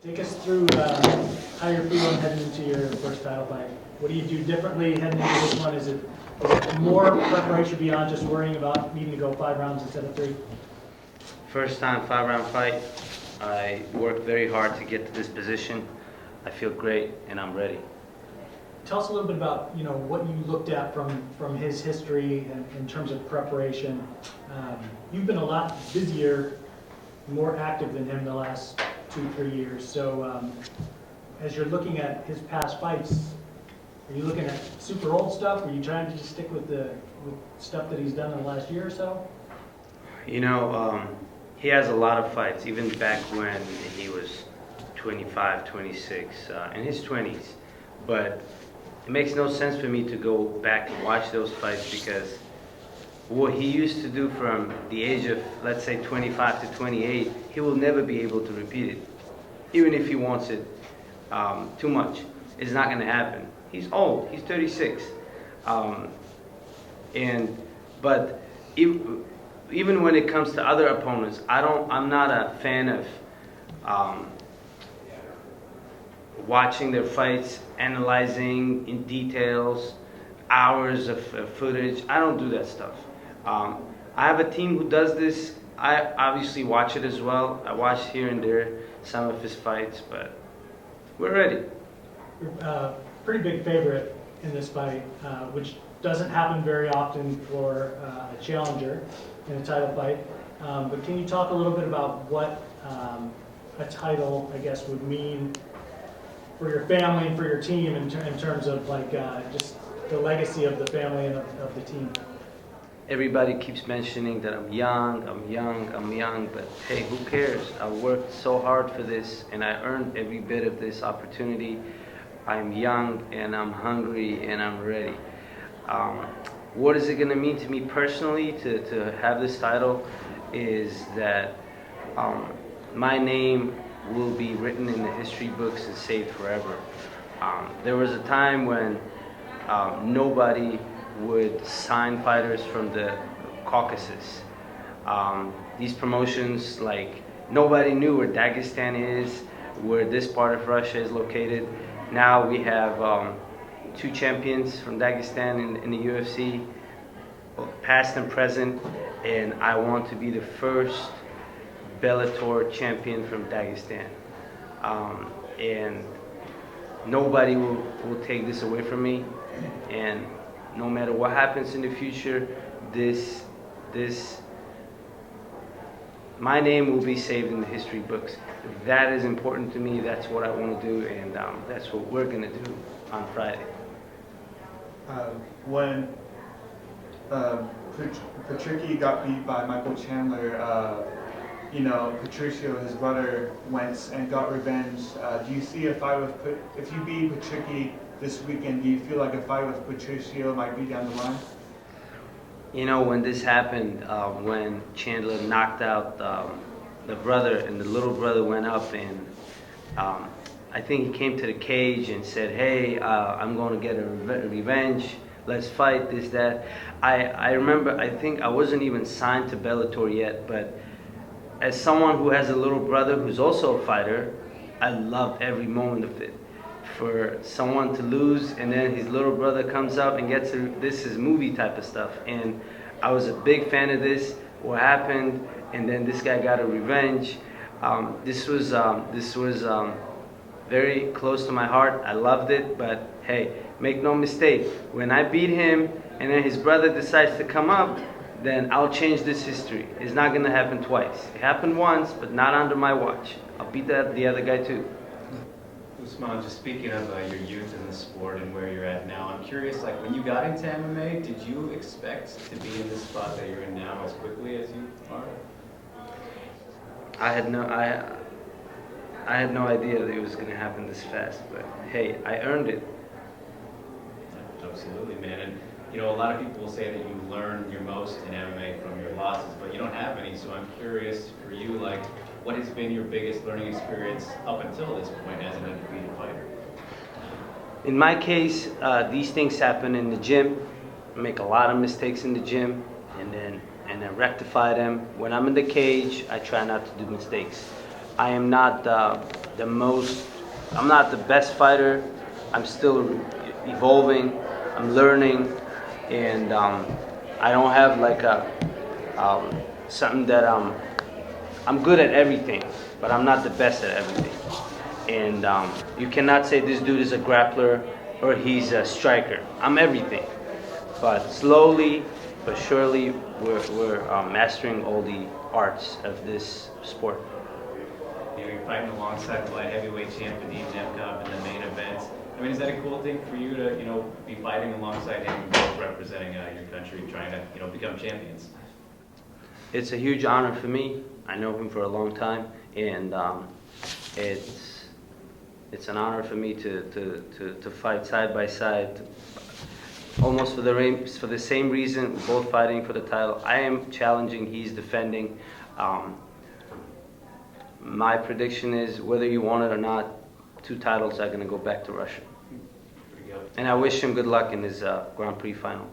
Take us through how you're feeling heading into your first title fight. What do you do differently heading into this one? Is it more preparation beyond just worrying about needing to go 5 rounds instead of 3? First time 5-round fight. I worked very hard to get to this position. I feel great and I'm ready. Tell us a little bit about what you looked at from his history and in terms of preparation. You've been a lot busier, more active than him the last 2-3 years. So as you're looking at his past fights, are you looking at super old stuff? Are you trying to just stick with stuff that he's done in the last year or so? He has a lot of fights, even back when he was 25, 26, in his 20s. But it makes no sense for me to go back and watch those fights because what he used to do from the age of, let's say, 25 to 28, he will never be able to repeat it. Even if he wants it too much, it's not going to happen. He's old. He's 36. But even when it comes to other opponents, I'm not a fan of watching their fights, analyzing in details, hours of footage. I don't do that stuff. I have a team who does this. I obviously watch it as well. I watch here and there some of his fights, but we're ready. You're pretty big favorite in this fight, which doesn't happen very often for a challenger in a title fight. But can you talk a little bit about what a title, I guess, would mean for your family and for your team in terms of just the legacy of the family and of the team? Everybody keeps mentioning that I'm young, but hey, who cares? I worked so hard for this and I earned every bit of this opportunity. I'm young and I'm hungry and I'm ready. What is it going to mean to me personally to have this title is that my name will be written in the history books and saved forever. There was a time when nobody would sign fighters from the Caucasus. These promotions, like, nobody knew where Dagestan is, where this part of Russia is located. Now we have 2 champions from Dagestan in the UFC, past and present, and I want to be the first Bellator champion from Dagestan. And nobody will take this away from me, and no matter what happens in the future, my name will be saved in the history books. That is important to me. That's what I want to do, and that's what we're going to do on Friday. When Patricky got beat by Michael Chandler, Patricio, his brother, went and got revenge. Do you see a fight with, if you beat Patricky this weekend, do you feel like a fight with Patricio might be down the line? When this happened, when Chandler knocked out the brother and the little brother went up, and I think he came to the cage and said, hey, I'm going to get a revenge. Let's fight, this, that. I remember, I think I wasn't even signed to Bellator yet, but as someone who has a little brother who's also a fighter, I loved every moment of it. For someone to lose and then his little brother comes up and gets this is movie type of stuff, and I was a big fan of this, what happened, and then this guy got a revenge. This was very close to my heart. I loved it, but hey, make no mistake, when I beat him and then his brother decides to come up, then I'll change this history. It's not going to happen twice. It happened once, but not under my watch. I'll beat the other guy too. Usman, just speaking of your youth in the sport and where you're at now, I'm curious, like, when you got into MMA, did you expect to be in this spot that you're in now as quickly as you are? I had no idea that it was going to happen this fast, but hey, I earned it. Absolutely, man. And a lot of people will say that you learn your most in MMA from your losses, but you don't have any. So I'm curious for you, like, what has been your biggest learning experience up until this point as an undefeated fighter? In my case, these things happen in the gym. I make a lot of mistakes in the gym, and then rectify them. When I'm in the cage, I try not to do mistakes. I am not I'm not the best fighter. I'm still evolving. I'm learning, and I don't have like something that I'm good at everything, but I'm not the best at everything. And you cannot say this dude is a grappler or he's a striker. I'm everything. But slowly but surely, we're mastering all the arts of this sport. You know, you're fighting alongside the light heavyweight champ Vadim Nemkov in the main events. I mean, is that a cool thing for you to, be fighting alongside him, both representing your country, trying to, become champions? It's a huge honor for me. I know him for a long time, and it's an honor for me to fight side by side, almost for the same reason, both fighting for the title. I am challenging, he's defending. My prediction is, whether you want it or not, 2 titles are going to go back to Russia. Pretty good. And I wish him good luck in his Grand Prix final.